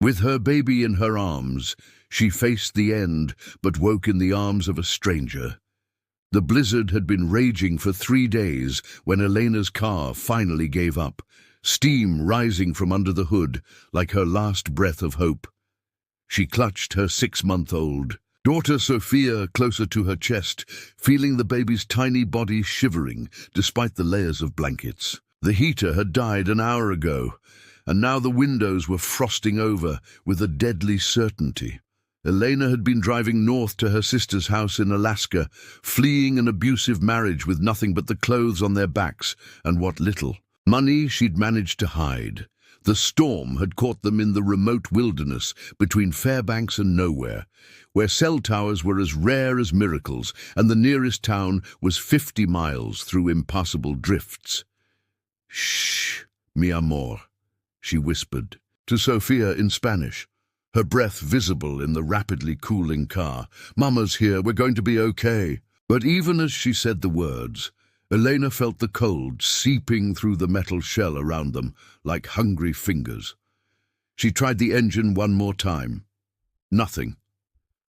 With her baby in her arms, she faced the end, but woke in the arms of a stranger. The blizzard had been raging for 3 days when Elena's car finally gave up, steam rising from under the hood like her last breath of hope. She clutched her 6-month-old daughter Sophia closer to her chest, feeling the baby's tiny body shivering despite the layers of blankets. The heater had died an hour ago, and now the windows were frosting over with a deadly certainty. Elena had been driving north to her sister's house in Alaska, fleeing an abusive marriage with nothing but the clothes on their backs and what little money she'd managed to hide. The storm had caught them in the remote wilderness between Fairbanks and nowhere, where cell towers were as rare as miracles, and the nearest town was 50 miles through impassable drifts. "Shh, mi amor," she whispered to Sophia in Spanish, her breath visible in the rapidly cooling car. "Mama's here, we're going to be okay." But even as she said the words, Elena felt the cold seeping through the metal shell around them like hungry fingers. She tried the engine one more time. Nothing.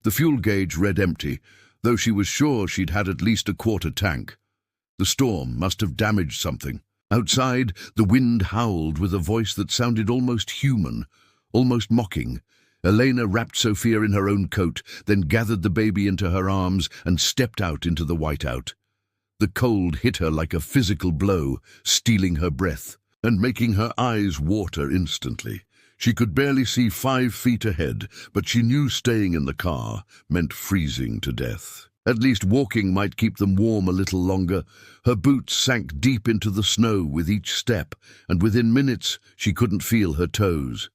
The fuel gauge read empty, though she was sure she'd had at least a quarter tank. The storm must have damaged something. Outside, the wind howled with a voice that sounded almost human, almost mocking. Elena wrapped Sophia in her own coat, then gathered the baby into her arms and stepped out into the whiteout. The cold hit her like a physical blow, stealing her breath and making her eyes water instantly. She could barely see 5 feet ahead, but she knew staying in the car meant freezing to death. At least walking might keep them warm a little longer. Her boots sank deep into the snow with each step, and within minutes she couldn't feel her toes.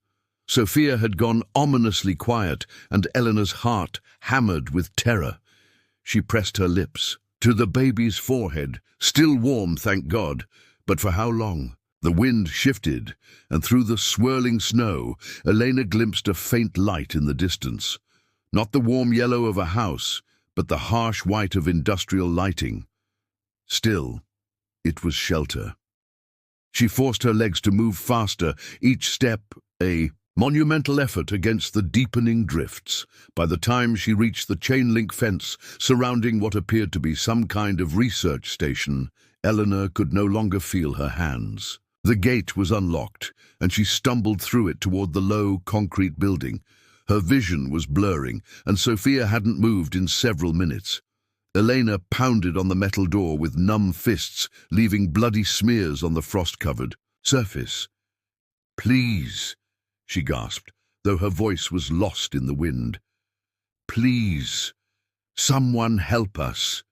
Sophia had gone ominously quiet, and Eleanor's heart hammered with terror. She pressed her lips to the baby's forehead, still warm, thank God, but for how long? The wind shifted, and through the swirling snow, Elena glimpsed a faint light in the distance. Not the warm yellow of a house, but the harsh white of industrial lighting. Still, it was shelter. She forced her legs to move faster, each step a monumental effort against the deepening drifts. By the time she reached the chain-link fence surrounding what appeared to be some kind of research station, Eleanor could no longer feel her hands. The gate was unlocked, and she stumbled through it toward the low, concrete building. Her vision was blurring, and Sophia hadn't moved in several minutes. Elena pounded on the metal door with numb fists, leaving bloody smears on the frost-covered surface. "Please," she gasped, though her voice was lost in the wind. "Please, someone help us."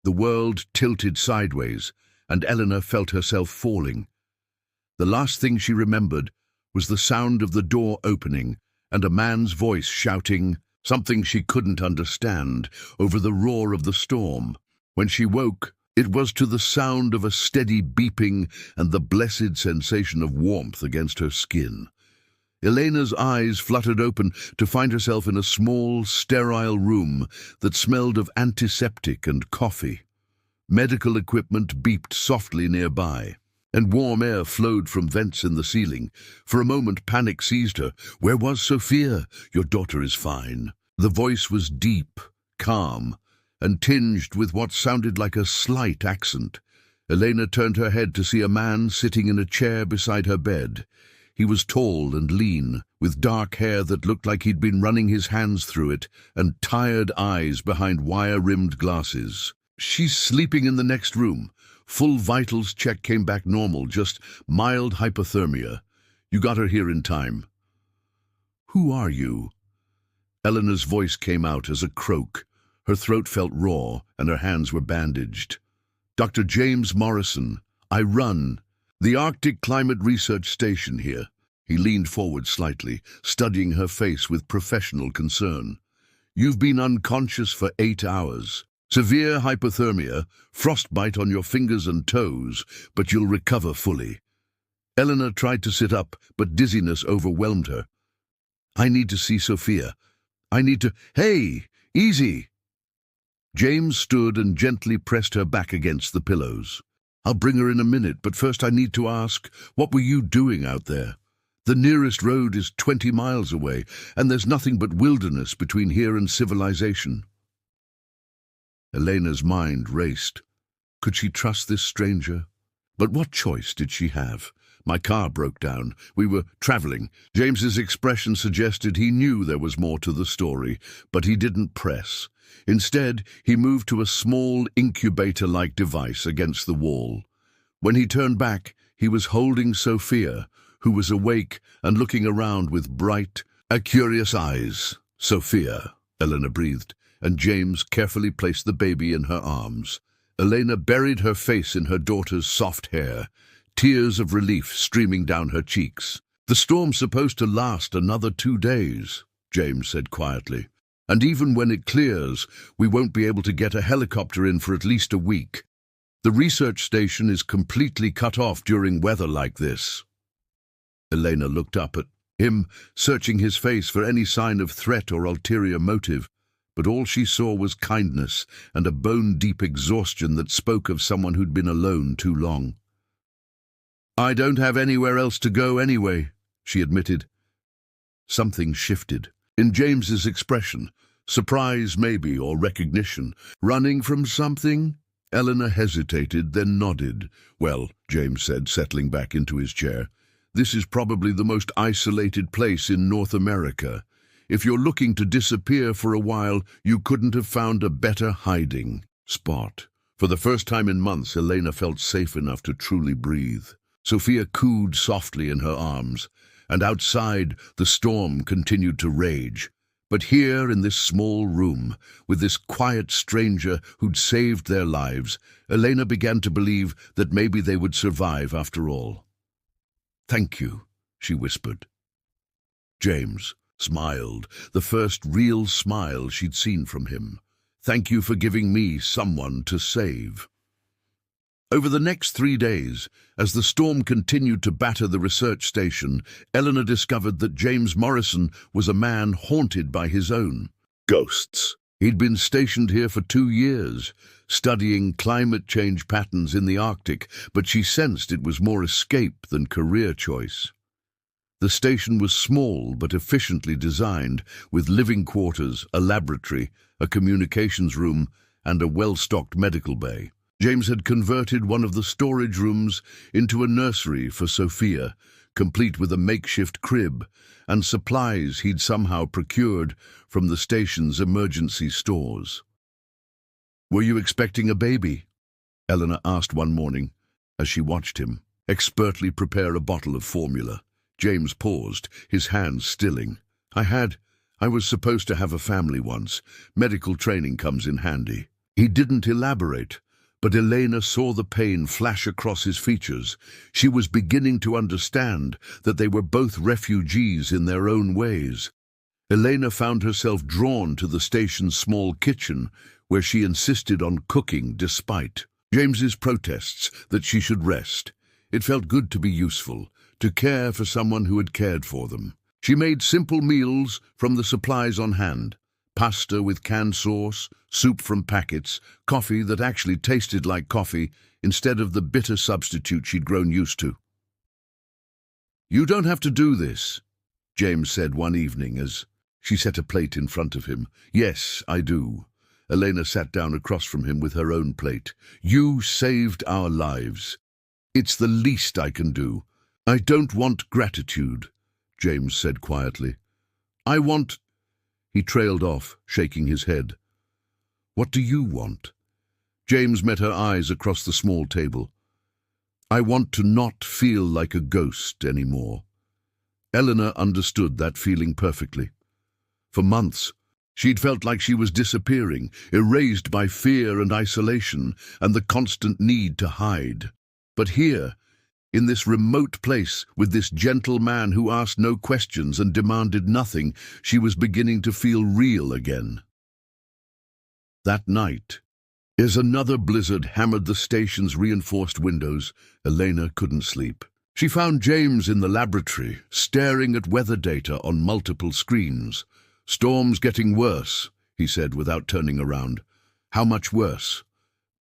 The world tilted sideways, and Eleanor felt herself falling. The last thing she remembered was the sound of the door opening and a man's voice shouting something she couldn't understand over the roar of the storm. When she woke, it was to the sound of a steady beeping and the blessed sensation of warmth against her skin. Elena's eyes fluttered open to find herself in a small, sterile room that smelled of antiseptic and coffee. Medical equipment beeped softly nearby, and warm air flowed from vents in the ceiling. For a moment, panic seized her. Where was Sophia? "Your daughter is fine." The voice was deep, calm, and tinged with what sounded like a slight accent. Elena turned her head to see a man sitting in a chair beside her bed. He was tall and lean, with dark hair that looked like he'd been running his hands through it, and tired eyes behind wire-rimmed glasses. "She's sleeping in the next room. Full vitals check came back normal, just mild hypothermia. You got her here in time." "Who are you?" Eleanor's voice came out as a croak. Her throat felt raw, and her hands were bandaged. "Dr. James Morrison. I run the Arctic Climate Research Station here." He leaned forward slightly, studying her face with professional concern. "You've been unconscious for 8 hours. Severe hypothermia, frostbite on your fingers and toes, but you'll recover fully." Eleanor tried to sit up, but dizziness overwhelmed her. "I need to see Sophia. I need to—" "Hey, easy!" James stood and gently pressed her back against the pillows. "I'll bring her in a minute, but first I need to ask, what were you doing out there?" The nearest road is 20 miles away, and there's nothing but wilderness between here and civilization." Elena's mind raced. Could she trust this stranger? But what choice did she have? "My car broke down. We were traveling." James's expression suggested he knew there was more to the story, but he didn't press. Instead, he moved to a small incubator-like device against the wall. When he turned back, he was holding Sophia, who was awake and looking around with bright, curious eyes. "Sophia," Elena breathed, and James carefully placed the baby in her arms. Elena buried her face in her daughter's soft hair, tears of relief streaming down her cheeks. "The storm's supposed to last another 2 days," James said quietly. "And even when it clears, we won't be able to get a helicopter in for at least a week. The research station is completely cut off during weather like this." Elena looked up at him, searching his face for any sign of threat or ulterior motive, but all she saw was kindness and a bone-deep exhaustion that spoke of someone who'd been alone too long. "I don't have anywhere else to go anyway," she admitted. Something shifted in James's expression, surprise maybe, or recognition. "Running from something?" Elena hesitated, then nodded. "Well," James said, settling back into his chair, "this is probably the most isolated place in North America. If you're looking to disappear for a while, you couldn't have found a better hiding spot." For the first time in months, Elena felt safe enough to truly breathe. Sophia cooed softly in her arms, and outside the storm continued to rage. But here, in this small room, with this quiet stranger who'd saved their lives, Elena began to believe that maybe they would survive after all. "Thank you," she whispered. James smiled, the first real smile she'd seen from him. "Thank you for giving me someone to save." Over the next 3 days, as the storm continued to batter the research station, Eleanor discovered that James Morrison was a man haunted by his own ghosts. He'd been stationed here for 2 years, studying climate change patterns in the Arctic, but she sensed it was more escape than career choice. The station was small but efficiently designed, with living quarters, a laboratory, a communications room, and a well-stocked medical bay. James had converted one of the storage rooms into a nursery for Sophia, complete with a makeshift crib and supplies he'd somehow procured from the station's emergency stores. "Were you expecting a baby?" Eleanor asked one morning as she watched him expertly prepare a bottle of formula. James paused, his hands stilling. I was supposed to have a family once. Medical training comes in handy." He didn't elaborate, but Elena saw the pain flash across his features. She was beginning to understand that they were both refugees in their own ways. Elena found herself drawn to the station's small kitchen, where she insisted on cooking despite James's protests that she should rest. It felt good to be useful, to care for someone who had cared for them. She made simple meals from the supplies on hand: pasta with canned sauce, soup from packets, coffee that actually tasted like coffee instead of the bitter substitute she'd grown used to. "You don't have to do this," James said one evening as she set a plate in front of him. "Yes, I do." Elena sat down across from him with her own plate. "You saved our lives. It's the least I can do." "I don't want gratitude," James said quietly. "I want—" He trailed off, shaking his head. "What do you want?" James met her eyes across the small table. "I want to not feel like a ghost anymore." Eleanor understood that feeling perfectly. For months, she'd felt like she was disappearing, erased by fear and isolation and the constant need to hide. But here, in this remote place, with this gentle man who asked no questions and demanded nothing, she was beginning to feel real again. That night, as another blizzard hammered the station's reinforced windows, Elena couldn't sleep. She found James in the laboratory, staring at weather data on multiple screens. "Storm's getting worse," he said without turning around. "How much worse?"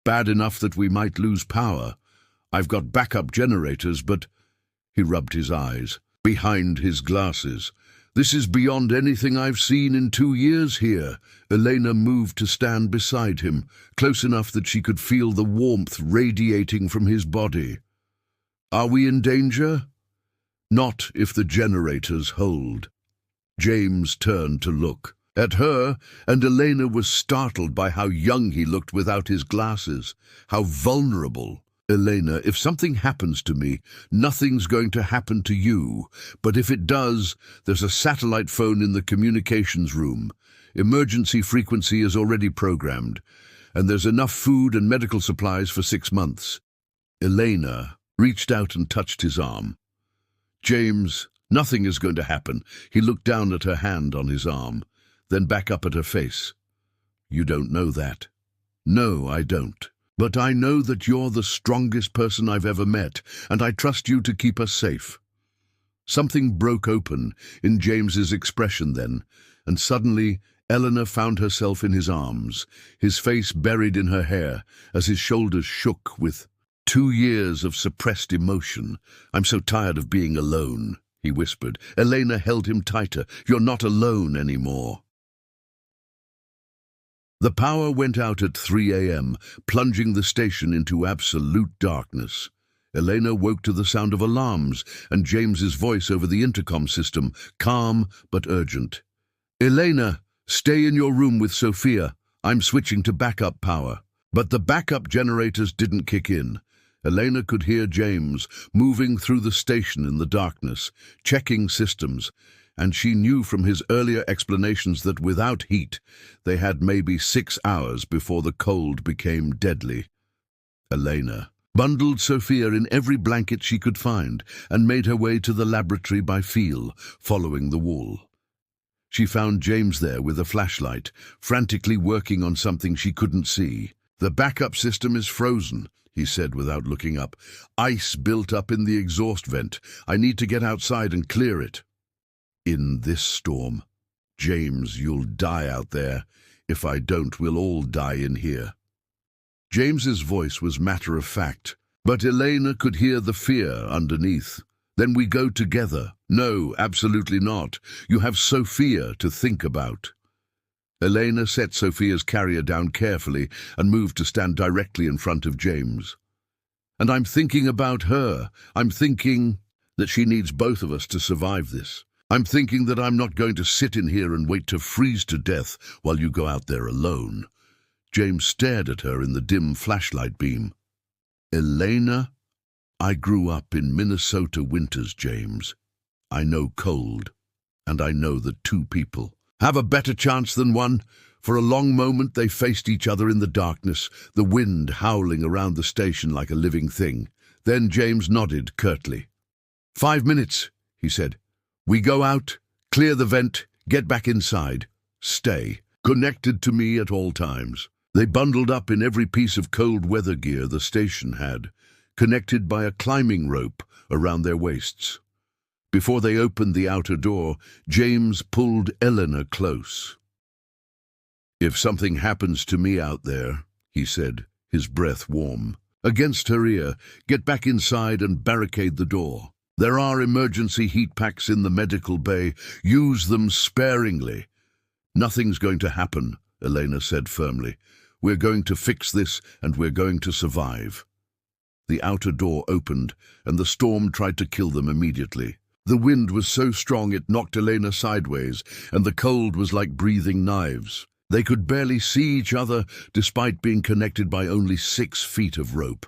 "Bad enough that we might lose power. I've got backup generators, but—" He rubbed his eyes. behind his glasses. "This is beyond anything I've seen in 2 years here." Elena moved to stand beside him, close enough that she could feel the warmth radiating from his body. "Are we in danger?" "Not if the generators hold." James turned to look at her, and Elena was startled by how young he looked without his glasses, how vulnerable. "Elena, if something happens to me, nothing's going to happen to you. But if it does, there's a satellite phone in the communications room. Emergency frequency is already programmed, and there's enough food and medical supplies for 6 months." Elena reached out and touched his arm. "James, nothing is going to happen." He looked down at her hand on his arm, then back up at her face. "You don't know that." "No, I don't. But I know that you're the strongest person I've ever met, and I trust you to keep us safe." Something broke open in James's expression then, and suddenly Eleanor found herself in his arms, his face buried in her hair as his shoulders shook with 2 years of suppressed emotion. "I'm so tired of being alone," he whispered. Elena held him tighter. "You're not alone anymore." The power went out at 3 a.m., plunging the station into absolute darkness. Elena woke to the sound of alarms and James's voice over the intercom system, calm but urgent. "Elena, stay in your room with Sophia. I'm switching to backup power." But the backup generators didn't kick in. Elena could hear James moving through the station in the darkness, checking systems, and she knew from his earlier explanations that without heat, they had maybe 6 hours before the cold became deadly. Elena bundled Sophia in every blanket she could find and made her way to the laboratory by feel, following the wall. She found James there with a flashlight, frantically working on something she couldn't see. "The backup system is frozen," he said without looking up. "Ice built up in the exhaust vent. I need to get outside and clear it." "In this storm, James, you'll die out there. If I don't, we'll all die in here." James's voice was matter-of-fact, but Elena could hear the fear underneath. "Then we go together." "No, absolutely not. You have Sophia to think about." Elena set Sophia's carrier down carefully and moved to stand directly in front of James. "And I'm thinking about her. I'm thinking that she needs both of us to survive this. I'm thinking that I'm not going to sit in here and wait to freeze to death while you go out there alone." James stared at her in the dim flashlight beam. "Elena, I grew up in Minnesota winters, James. I know cold, and I know that 2 people have a better chance than one." For a long moment they faced each other in the darkness, the wind howling around the station like a living thing. Then James nodded curtly. "5 minutes," he said. "We go out, clear the vent, get back inside. Stay connected to me at all times." They bundled up in every piece of cold weather gear the station had, connected by a climbing rope around their waists. Before they opened the outer door, James pulled Eleanor close. "If something happens to me out there," he said, his breath warm, against her ear, "get back inside and barricade the door. There are emergency heat packs in the medical bay. Use them sparingly." "Nothing's going to happen," Elena said firmly. "We're going to fix this, and we're going to survive." The outer door opened, and the storm tried to kill them immediately. The wind was so strong it knocked Elena sideways, and the cold was like breathing knives. They could barely see each other, despite being connected by only 6 feet of rope.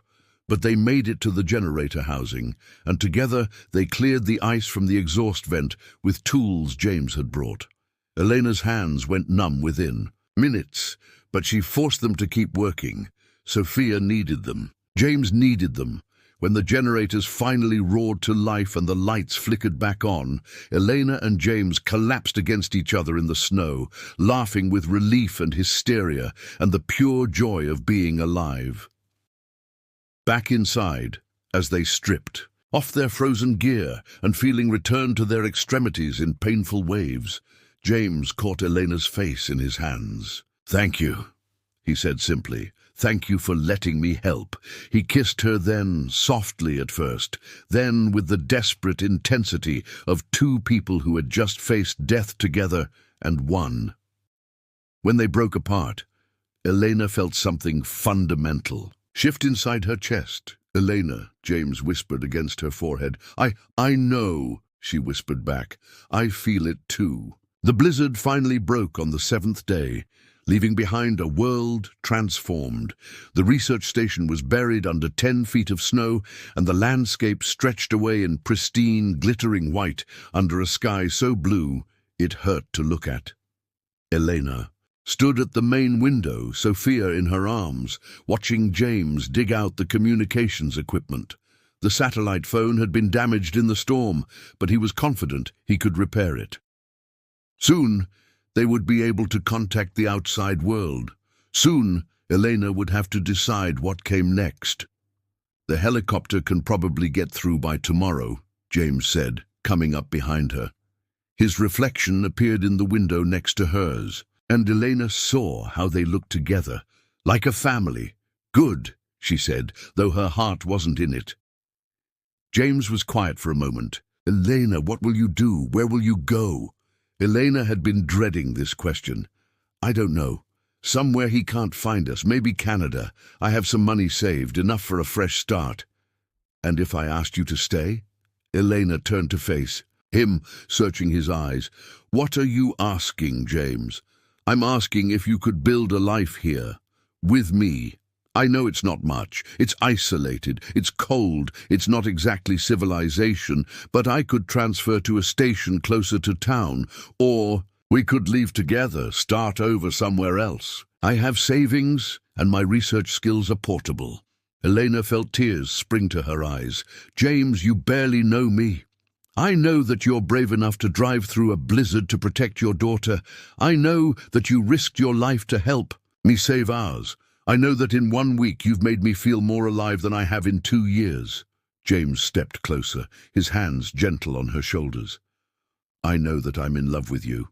But they made it to the generator housing, and together they cleared the ice from the exhaust vent with tools James had brought. Elena's hands went numb within minutes, but she forced them to keep working. Sophia needed them. James needed them. When the generators finally roared to life and the lights flickered back on, Elena and James collapsed against each other in the snow, laughing with relief and hysteria and the pure joy of being alive. Back inside, as they stripped off their frozen gear and feeling returned to their extremities in painful waves, James caught Elena's face in his hands. "Thank you," he said simply. Thank you for letting me help." He kissed her then, softly at first, then with the desperate intensity of two people who had just faced death together and won. When they broke apart, Elena felt something fundamental shift inside her chest. "Elena," James whispered against her forehead. I know," she whispered back. "I feel it too." The blizzard finally broke on the 7th day, leaving behind a world transformed. The research station was buried under 10 feet of snow, and the landscape stretched away in pristine, glittering white under a sky so blue it hurt to look at. Elena stood at the main window, Sophia in her arms, watching James dig out the communications equipment. The satellite phone had been damaged in the storm, but he was confident he could repair it. Soon, they would be able to contact the outside world. Soon, Elena would have to decide what came next. "The helicopter can probably get through by tomorrow," James said, coming up behind her. His reflection appeared in the window next to hers, and Elena saw how they looked together, like a family. "Good," she said, though her heart wasn't in it. James was quiet for a moment. "Elena, what will you do? Where will you go?" Elena had been dreading this question. "I don't know. Somewhere he can't find us, maybe Canada. I have some money saved, enough for a fresh start." "And if I asked you to stay?" Elena turned to face him, searching his eyes. "What are you asking, James?" "I'm asking if you could build a life here, with me. I know it's not much. It's isolated. It's cold. It's not exactly civilization, but I could transfer to a station closer to town, or we could leave together, start over somewhere else. I have savings, and my research skills are portable." Elena felt tears spring to her eyes. "James, you barely know me. I know that you're brave enough to drive through a blizzard to protect your daughter. I know that you risked your life to help me save ours. I know that in 1 week you've made me feel more alive than I have in 2 years. James stepped closer, his hands gentle on her shoulders. "I know that I'm in love with you."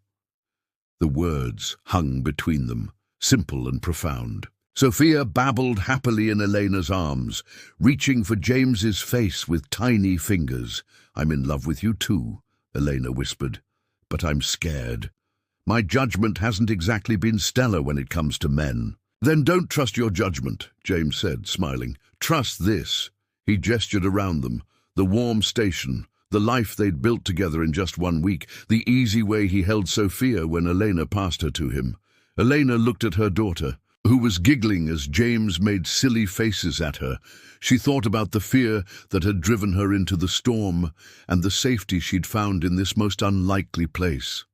The words hung between them, simple and profound. Sophia babbled happily in Elena's arms, reaching for James's face with tiny fingers. "I'm in love with you too," Elena whispered, "but I'm scared. My judgment hasn't exactly been stellar when it comes to men." "Then don't trust your judgment," James said, smiling. "Trust this." He gestured around them, the warm station, the life they'd built together in just 1 week, the easy way he held Sophia when Elena passed her to him. Elena looked at her daughter, who was giggling as James made silly faces at her. She thought about the fear that had driven her into the storm and the safety she'd found in this most unlikely place.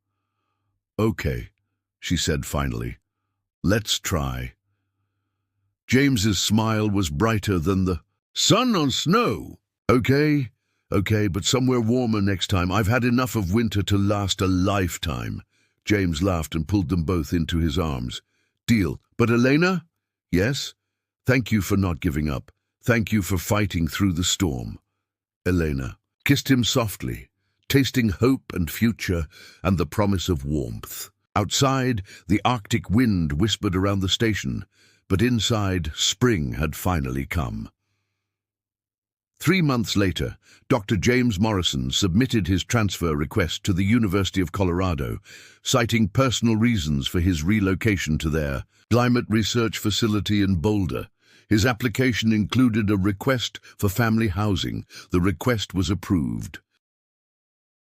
"Okay," she said finally. "Let's try." James's smile was brighter than the sun on snow. Okay, but somewhere warmer next time. I've had enough of winter to last a lifetime." James laughed and pulled them both into his arms. "Deal. But Elena?" "Yes? Thank you for not giving up. Thank you for fighting through the storm." Elena kissed him softly, tasting hope and future and the promise of warmth. Outside, the Arctic wind whispered around the station, but inside, spring had finally come. 3 months later, Dr. James Morrison submitted his transfer request to the University of Colorado, citing personal reasons for his relocation to their climate research facility in Boulder. His application included a request for family housing. The request was approved.